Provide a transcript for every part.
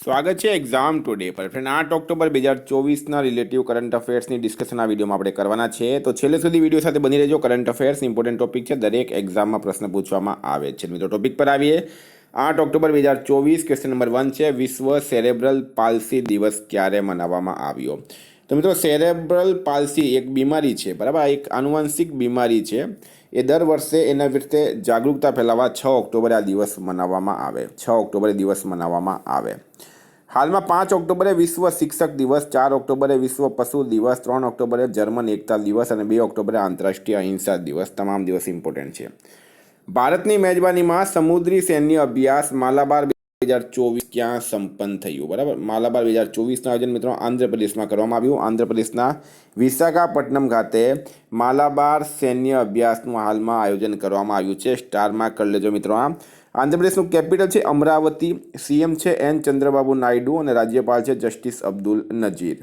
સ્વાગત છે exam today પર ફ્રેન્ડ 8 ઓક્ટોબર 2024ના રિલેટિવ કરંટ અફેર્સની ડિસ્કશન આ વિડીયોમાં આપણે કરવાના છે. તો છેલ્લે સુધી વિડીયો સાથે બની રહેજો. કરંટ અફેર્સ ઇમ્પોર્ટન્ટ ટોપિક છે, દરેક એક્ઝામમાં પ્રશ્ન પૂછવામાં આવે છે. મિત્રો ટોપિક પર આવીએ. 8 ઓક્ટોબર 2024 ક્વેશ્ચન નંબર 1 છે, વિશ્વ સેરેબ્રલ પાલ્સી દિવસ ક્યારે મનાવવામાં આવ્યો? તો મિત્રો સેરેબ્રલ પાલ્સી એક બીમારી છે, બરાબર, એક આનુવંશિક બીમારી છે. એ દર વર્ષે એના વિશે જાગૃતતા ફેલાવવા 6 ઓક્ટોબરે આ દિવસ મનાવવામાં આવે. 6 ઓક્ટોબરે દિવસ મનાવવામાં આવે. હાલમાં 5 ઓક્ટોબરે વિશ્વ શિક્ષક દિવસ, 4 ઓક્ટોબરે વિશ્વ પશુ દિવસ, 3 ઓક્ટોબરે જર્મન એકતા દિવસ અને 2 ઓક્ટોબરે આંતરરાષ્ટ્રીય અહિંસા દિવસ. તમામ દિવસ ઇમ્પોર્ટન્ટ છે. ભારતની મેજબાનીમાં સમુદ્રી સૈન્ય અભ્યાસ માલાબાર 2024 ક્યાં સંપન્ન થયું? બરાબર, માલાબાર 2024નું આયોજન મિત્રો આંધ્રપ્રદેશમાં કરવામાં આવ્યું. આંધ્રપ્રદેશના વિશાખાપટ્ટનમ ખાતે માલાબાર સૈન્ય અભ્યાસનું હાલમાં આયોજન કરવામાં આવ્યું છે. સ્ટારમાં કરી લેજો મિત્રો. આંધ્રપ્રદેશનું કેપિટલ છે અમરાવતી. સીએમ છે એન ચંદ્રબાબુ નાયડુ અને રાજ્યપાલ છે જસ્ટિસ અબ્દુલ નજીર.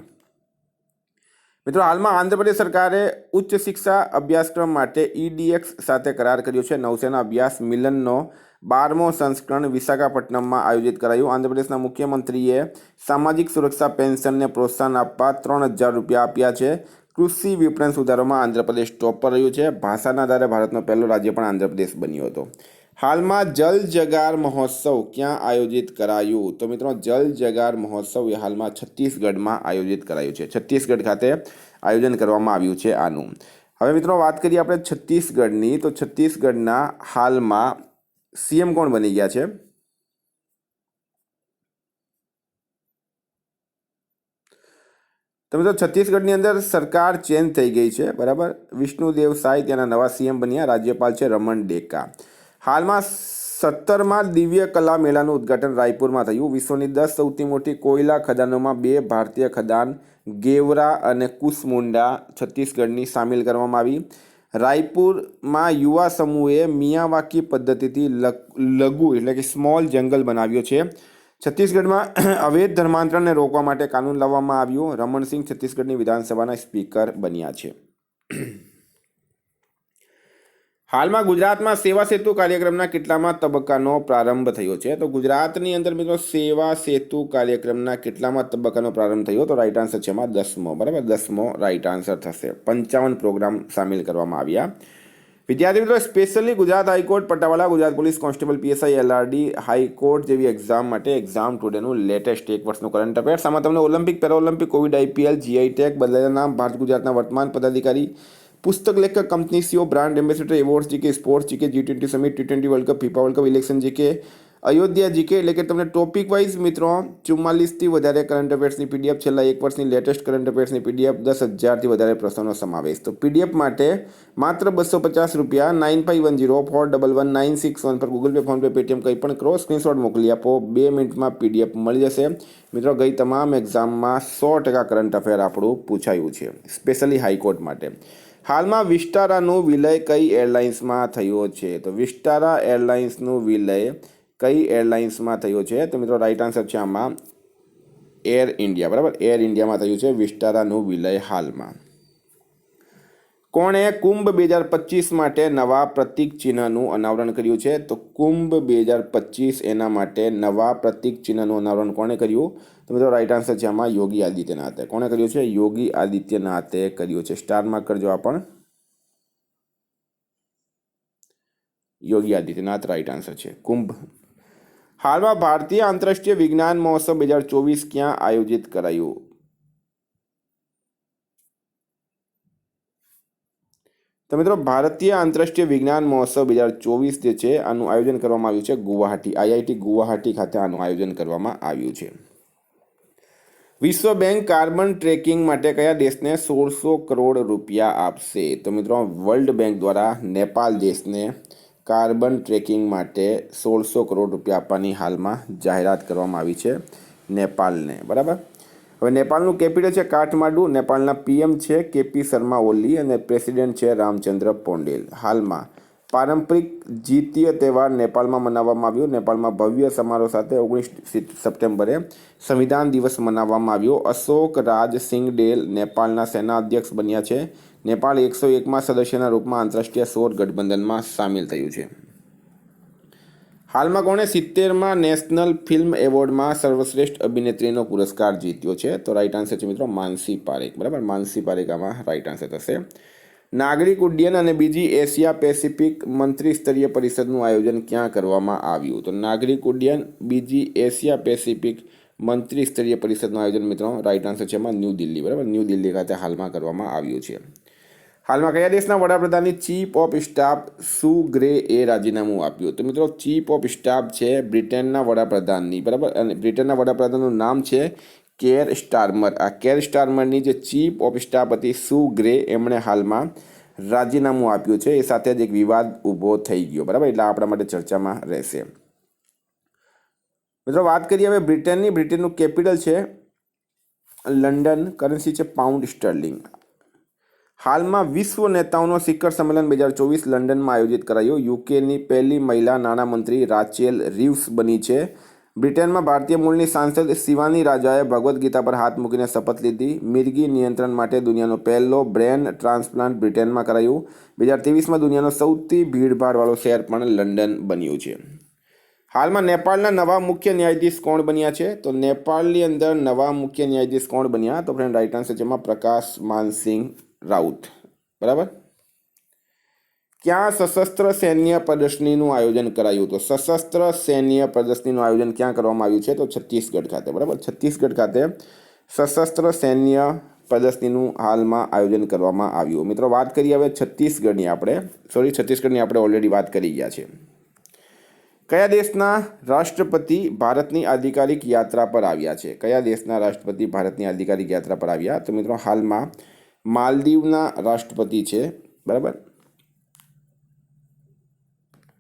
મિત્રો હાલમાં આંધ્રપ્રદેશ સરકારે ઉચ્ચ શિક્ષા અભ્યાસક્રમ માટે EDX સાથે કરાર કર્યો છે. નૌસેના અભ્યાસ મિલનનો 12મો સંસ્કરણ વિશાખાપટ્ટનમમાં આયોજિત કરાયું. આંધ્રપ્રદેશના મુખ્યમંત્રીએ સામાજિક સુરક્ષા પેન્શનને પ્રોત્સાહન આપવા 3000 રૂપિયા આપ્યા છે. કૃષિ વિપણન સુધારોમાં આંધ્રપ્રદેશ ટોપ પર રહ્યું છે. ભાષાના આધારે ભારતનો પહેલો રાજ્ય પણ આંધ્રપ્રદેશ બન્યો હતો. હાલમાં જલ જગાર મહોત્સવ ક્યાં આયોજિત કરાયું? તો મિત્રો જલ જગાર મહોત્સવ એ હાલમાં છત્તીસગઢમાં આયોજિત કરાયું છે. છત્તીસગઢ ખાતે આયોજન કરવામાં આવ્યું છે આનું. હવે મિત્રો વાત કરીએ આપણે છત્તીસગઢની. તો છત્તીસગઢના હાલમાં સીએમ કોણ બની ગયા છે? તો મિત્રો છત્તીસગઢની અંદર સરકાર ચેન્જ થઈ ગઈ છે, બરાબર. વિષ્ણુદેવ સાય ત્યાંના નવા સીએમ બન્યા. રાજ્યપાલ છે રમણ ડેકા. હાલમાં 17મા દિવ્ય કલા મેળાનું ઉદ્ઘાટન રાયપુરમાં થયું. વિશ્વની 10 સૌથી મોટી કોયલા ખદાનોમાં 2 ભારતીય ખદાન ગેવરા અને કુસમુંડા છત્તીસગઢની સામેલ કરવામાં આવી. રાયપુરમાં યુવા સમૂહે મિયાવાકી પદ્ધતિથી લઘુ એટલે કે સ્મોલ જંગલ બનાવ્યો છે. છત્તીસગઢમાં અવૈધ ધર્માંતરણને રોકવા માટે કાનૂન લાવવામાં આવ્યું. રમણસિંહ છત્તીસગઢની વિધાનસભાના સ્પીકર બન્યા છે. હાલમાં ગુજરાતમાં સેવા સેતુ કાર્યક્રમના કેટલામાં તબક્કાનો પ્રારંભ થયો છે? તો ગુજરાતની અંદર મિત્રો સેવા સેતુ કાર્યક્રમના કેટલામાં તબક્કાનો પ્રારંભ થયો? તો રાઈટ આન્સર છે એમાં 10મો, બરાબર, 10મો રાઈટ આન્સર થશે. 55 પ્રોગ્રામ સામેલ કરવામાં આવ્યા. વિદ્યાર્થી મિત્રો સ્પેશિયલી ગુજરાત હાઈકોર્ટ, પટાવાળા, Gujarat police constable, PSI, LRD, high court જેવી એક્ઝામ માટે એક્ઝામ ટુડેનું લેટેસ્ટ 1 વર્ષનું કરંટ અફેર્સ. આમાં તમને Olympic, Paralympic, Covid, IPL, GI tag, બદલાયેલા નામ, ભારત ગુજરાતના વર્તમાન પદાધિકારી, પુસ્તક લેખક, company CEO, brand ambassador, awards GK, sports GK, G20 summit, T20 world cup, FIFA world cup, election GK, Ayodhya GK, એટલે કે તમને ટોપિક વાઇઝ મિત્રો 44થી વધારે કરંટ અફેર્સની PDF, છેલ્લા 1 વર્ષની લેટેસ્ટ કરંટ અફેર્સની PDF, 10,000થી વધારે પ્રશ્નોનો સમાવેશ. તો PDF માટે માત્ર 250 રૂપિયા 9510411961 પર Google pay, phone pay, Paytm કંઈ પણ કરો, સ્ક્રીનશોટ મોકલી આપો. 2 મિનિટમાં PDF મળી જશે. મિત્રો ગઈ તમામ એક્ઝામમાં 100% કરંટ અફેર આપણું પૂછાયું છે, સ્પેશિયલી હાઈકોર્ટ માટે. હાલમાં વિસ્ટારાનું વિલય કઈ એરલાઇન્સમાં થયો છે? તો વિસ્ટારા એરલાઇન્સનું વિલય કઈ એરલાઇન્સમાં થયો છે? તો મિત્રો રાઈટ આન્સર છે આમાં એર ઇન્ડિયા, બરાબર, એર ઇન્ડિયામાં થયું છે વિસ્ટારાનું વિલય હાલમાં. કોણે કુંભ 2025 માટે નવા પ્રતીક ચિહ્નનું અનાવરણ કર્યું છે? તો કુંભ 2025 એના માટે નવા પ્રતીક ચિહ્નનું અનાવરણ કોણે કર્યું? તો મિત્રો રાઈટ આન્સર છે આમાં યોગી આદિત્યનાથે. કોણે કર્યું છે? યોગી આદિત્યનાથે કર્યું છે. સ્ટારમાં કરજો આ પણ. યોગી આદિત્યનાથ રાઈટ આન્સર છે કુંભ. હાલમાં ભારતીય આંતરરાષ્ટ્રીય વિજ્ઞાન મહોત્સવ 2024 ક્યાં આયોજિત કરાયું? તો મિત્રો ભારતીય આંતરરાષ્ટ્રીય વિજ્ઞાન મહોત્સવ 2024 જે છે આનું આયોજન કરવામાં આવ્યું છે ગુવાહાટી, IIT ગુવાહાટી ખાતે આનું આયોજન કરવામાં આવ્યું છે. વિશ્વ બેંક કાર્બન ટ્રેકિંગ માટે કયા દેશને 1600 કરોડ રૂપિયા આપશે? તો મિત્રો વર્લ્ડ બેંક દ્વારા નેપાળ દેશને કાર્બન ટ્રેકિંગ માટે 1600 કરોડ રૂપિયા આપવાની હાલમાં જાહેરાત કરવામાં આવી છે નેપાળને, બરાબર. હવે નેપાળનું કેપિટલ છે કાઠમાંડુ. નેપાળના PM છે KP શર્મા ઓલી અને પ્રેસિડેન્ટ છે રામચંદ્ર પોંડેલ. હાલમાં પારંપરિક જીતીય તહેવાર નેપાળમાં મનાવવામાં આવ્યો. નેપાળમાં ભવ્ય સમારોહ સાથે 19 સપ્ટેમ્બરે સંવિધાન દિવસ મનાવવામાં આવ્યો. અશોક રાજ સિંગડેલ નેપાળના સેના અધ્યક્ષ બન્યા છે. નેપાળ 101માં સદસ્યના રૂપમાં આંતરરાષ્ટ્રીય સૌર ગઠબંધનમાં સામેલ થયું છે. હાલમાં કોણે 70માં નેશનલ ફિલ્મ એવોર્ડમાં સર્વશ્રેષ્ઠ અભિનેત્રીનો પુરસ્કાર જીત્યો છે? તો રાઈટ આન્સર છે મિત્રો માનસી પારેખ. બરાબર, માનસી પારેખ આમાં રાઈટ આન્સર થશે. નાગરિક ઉડ્ડયન અને બીજી એશિયા પેસિફિક મંત્રી સ્તરીય પરિષદનું આયોજન ક્યાં કરવામાં આવ્યું? તો નાગરિક ઉડ્ડયન બીજી એશિયા પેસિફિક મંત્રી સ્તરીય પરિષદનું આયોજન મિત્રો રાઈટ આન્સર છે એમાં ન્યૂ દિલ્હી. બરાબર, ન્યૂ દિલ્હી ખાતે હાલમાં કરવામાં આવ્યું છે. હાલમાં કયા દેશના વડાપ્રધાનની ચીફ ઓફ સ્ટાફ સુ ગ્રે એ રાજીનામું આપ્યું? તો મિત્રો ચીફ ઓફ સ્ટાફ છે બ્રિટનના વડાપ્રધાનની. બરાબર, અને બ્રિટનના વડાપ્રધાનનું નામ છે કેર સ્ટારમર. આ કેર સ્ટારમરની જે ચીફ ઓફ સ્ટાફ હતી સુ ગ્રે, એમણે હાલમાં રાજીનામું આપ્યું છે. એ સાથે જ એક વિવાદ ઊભો થઈ ગયો. બરાબર, એટલે આપણા માટે ચર્ચામાં રહેશે. મિત્રો વાત કરીએ હવે બ્રિટનની. બ્રિટનનું કેપિટલ છે લંડન, કરન્સી છે પાઉન્ડ સ્ટર્લિંગ. હાલમાં વિશ્વ નેતાઓનો શિખર સંમેલન 2024 લંડનમાં આયોજિત કરાયું. યુકેની પહેલી મહિલા નાણામંત્રી રાચેલ રીવ્સ બની છે. બ્રિટનમાં ભારતીય મૂળની સાંસદ શિવાની રાજાએ ભગવદ્ ગીતા પર હાથ મૂકીને શપથ લીધી. મિર્ગી નિયંત્રણ માટે દુનિયાનો પહેલો બ્રેન ટ્રાન્સપ્લાન્ટ બ્રિટનમાં કરાયું. 2023માં દુનિયાનો સૌથી ભીડભાડવાળો શહેર પણ લંડન બન્યું છે. હાલમાં નેપાળના નવા મુખ્ય ન્યાયાધીશ કોણ બન્યા છે? તો નેપાળની અંદર નવા મુખ્ય ન્યાયાધીશ કોણ બન્યા? તો ફ્રેન્ડ રાઈટ આન્સર છે એમાં પ્રકાશ માનસિંહ રાઉત. બરાબર. ક્યાં સશસ્ત્ર સૈન્ય પ્રદર્શનીનું આયોજન કરાયું? તો સશસ્ત્ર સૈન્ય પ્રદર્શનીનું આયોજન ક્યાં કરવામાં આવ્યું છે? તો છત્તીસગઢ ખાતે. બરાબર, છત્તીસગઢ ખાતે સશસ્ત્ર સૈન્ય પ્રદર્શનીનું હાલમાં આયોજન કરવામાં આવ્યું. મિત્રો વાત કરીએ હવે છત્તીસગઢની આપણે ઓલરેડી વાત કરી ગયા છે. કયા દેશના રાષ્ટ્રપતિ ભારતની આધિકારિક યાત્રા પર આવ્યા છે? કયા દેશના રાષ્ટ્રપતિ ભારતની આધિકારિક યાત્રા પર આવ્યા? તો મિત્રો હાલમાં માલદીવના રાષ્ટ્રપતિ છે. બરાબર,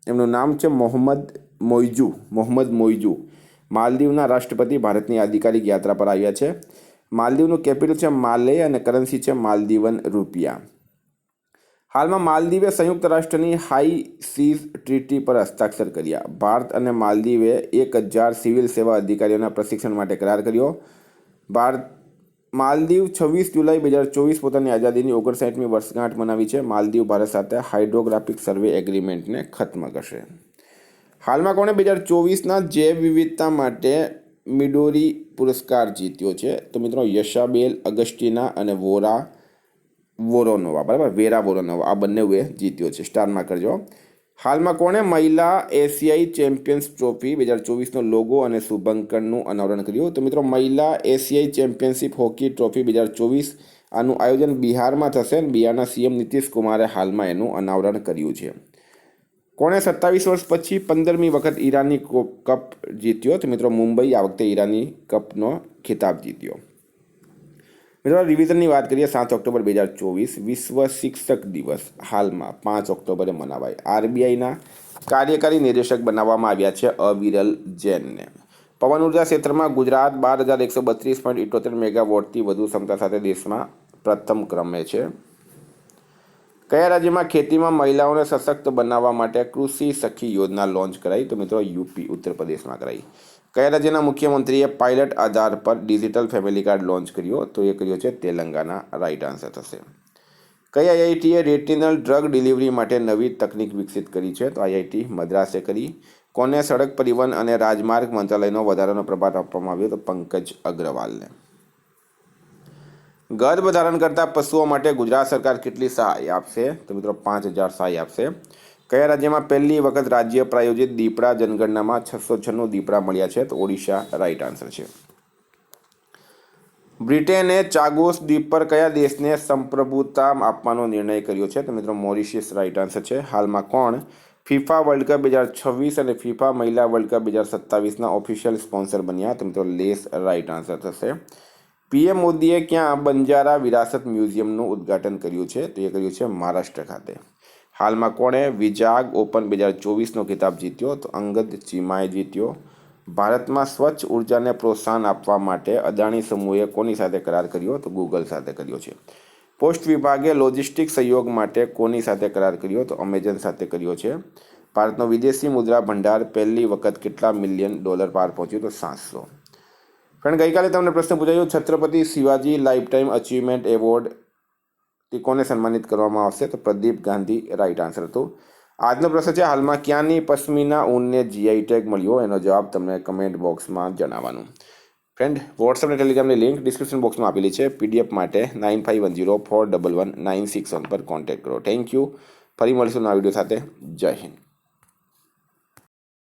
એમનું નામ છે મોહમ્મદ મોઇઝુ. માલદીવના રાષ્ટ્રપતિ ભારતની આધિકારિક યાત્રા પર આવ્યા છે. માલદીવનું કેપિટલ છે માલે અને કરન્સી છે માલદીવન રૂપિયા. હાલમાં માલદીવે સંયુક્ત રાષ્ટ્રની હાઈ સીઝ ટ્રીટી પર હસ્તાક્ષર કર્યા. ભારત અને માલદીવે 1000 સિવિલ સેવા અધિકારીઓના પ્રશિક્ષણ માટે કરાર કર્યો. માલદીવ 26 જુલાઈ 2024 પોતાની આઝાદીની 59મી વર્ષગાંઠ મનાવી છે. માલદીવ ભારત સાથે હાઇડ્રોગ્રાફિક સર્વે એગ્રીમેન્ટને ખત્મ કરશે. હાલમાં કોણે 2024ના જૈવ વિવિધતા માટે મિડોરી પુરસ્કાર જીત્યો છે? તો મિત્રો યશાબેલ અગસ્ટીના અને વેરા વોરોનોવા. બરાબર, વેરા વોરોનોવા, આ બંનેએ જીત્યો છે. સ્ટારમાં કરજો. હાલમાં કોણે મહિલા એશિયાઈ ચેમ્પિયન્સ ટ્રોફી 2024નો લોગો અને શુભંકરનું અનાવરણ કર્યું? તો મિત્રો મહિલા એશિયાઈ ચેમ્પિયનશિપ હોકી ટ્રોફી 2024, આનું આયોજન બિહારમાં થશે. બિહારના સીએમ નીતિશ કુમારે હાલમાં એનું અનાવરણ કર્યું છે. કોણે 27 વર્ષ પછી 15મી વખત ઈરાની કપ જીત્યો? તો મિત્રો મુંબઈ આ વખતે ઈરાની કપનો ખિતાબ જીત્યો. મિત્રો રિવિઝનની વાત કરીએ. 7 ઓક્ટોબર 2024 વિશ્વ શિક્ષક દિવસ હાલમાં 5 ઓક્ટોબરે મનાવાય. આરબીઆઈના કાર્યકારી નિર્દેશક બનાવવામાં આવ્યા છે અવિરલ જૈનને. પવન ઉર્જા ક્ષેત્રમાં ગુજરાત 12,132.78 મેગાવોટથી વધુ ક્ષમતા સાથે દેશમાં પ્રથમ ક્રમે છે. કયા રાજ્યમાં ખેતીમાં મહિલાઓને સશક્ત બનાવવા માટે કૃષિ સખી યોજના લોન્ચ કરાઈ? તો મિત્રો યુપી ઉત્તર પ્રદેશમાં કરાઈ. કયા રાજ્યના મુખ્યમંત્રીએ પાયલટ આધાર પર ડિજિટલ ફેમિલી કાર્ડ લોન્ચ કર્યો? તો એ કર્યો છે તેલંગાના. રાઈટ આન્સર થશે. કઈ આઈઆઈટીએ રેટિનલ ડ્રગ ડિલિવરી માટે નવી તકનીક વિકસિત કરી છે? તો આઈઆઈટી મદ્રાસે કરી. કોને સડક પરિવહન અને રાજમાર્ગ મંત્રાલયનો વધારાનો પ્રભાર આપવામાં આવ્યો? તો પંકજ અગ્રવાલને. ગર્ભધારણ કરતા પશુઓ માટે ગુજરાત સરકાર કેટલી સહાય આપશે? તો મિત્રો 5000 સહાય આપશે. કયા રાજ્યમાં પહેલી વખત રાજ્ય પ્રાયોજિત દીપડા જનગણનામાં 696 દીપડા મળ્યા છે? તો ઓડિશા. રાઈટ આન્સર છે. બ્રિટેને ચાગોસ દ્વીપ પર કયા દેશને સંપ્રભુતા આપવાનો નિર્ણય કર્યો છે? તો મિત્રો મોરિશિયસ. રાઈટ આન્સર છે. હાલમાં કોણ ફિફા વર્લ્ડ કપ 2026 અને ફિફા મહિલા વર્લ્ડ કપ 2027ના ઓફિશિયલ સ્પોન્સર બન્યા? તો મિત્રો લેસ. રાઈટ આન્સર થશે. પીએમ મોદીએ ક્યાં બંજારા વિરાસત મ્યુઝિયમનું ઉદ્ઘાટન કર્યું છે? તો એ કર્યું છે મહારાષ્ટ્ર ખાતે. હાલમાં કોણે વિજાગ ઓપન 2024નો ખિતાબ જીત્યો? તો અંગદ ચીમાએ જીત્યો. ભારતમાં સ્વચ્છ ઉર્જાને પ્રોત્સાહન આપવા માટે અદાણી સમૂહે કોની સાથે કરાર કર્યો? તો ગૂગલ સાથે કર્યો છે. પોસ્ટ વિભાગે લોજિસ્ટિક સહયોગ માટે કોની સાથે કરાર કર્યો? તો અમેઝોન સાથે કર્યો છે. ભારતનો વિદેશી મુદ્રા ભંડાર પહેલી વખત કેટલા મિલિયન ડોલર પાર પહોંચ્યું? તો 700. ફ્રેન્ડ, ગઈકાલે તમને પ્રશ્ન પૂછાયો Chhatrapati Shivaji lifetime achievement એવોર્ડથી કોને સન્માનિત કરવામાં આવશે? તો પ્રદીપ ગાંધી. રાઈટ આન્સર હતું. આજનો પ્રશ્ન છે, હાલમાં ક્યાંની પશ્મિના ઊનને જીઆઈ ટેગ મળ્યો? એનો જવાબ તમને કમેન્ટ બોક્સમાં જણાવવાનું. ફ્રેન્ડ, વોટ્સઅપ અને ટેલિગ્રામની લિંક ડિસ્ક્રિપ્શન બોક્સમાં આપેલી છે. પીડીએફ માટે 9510411961 પર કોન્ટેક્ટ કરો. Thank you. ફરી મળીશું નવા વિડીયો સાથે. જય હિન્દ.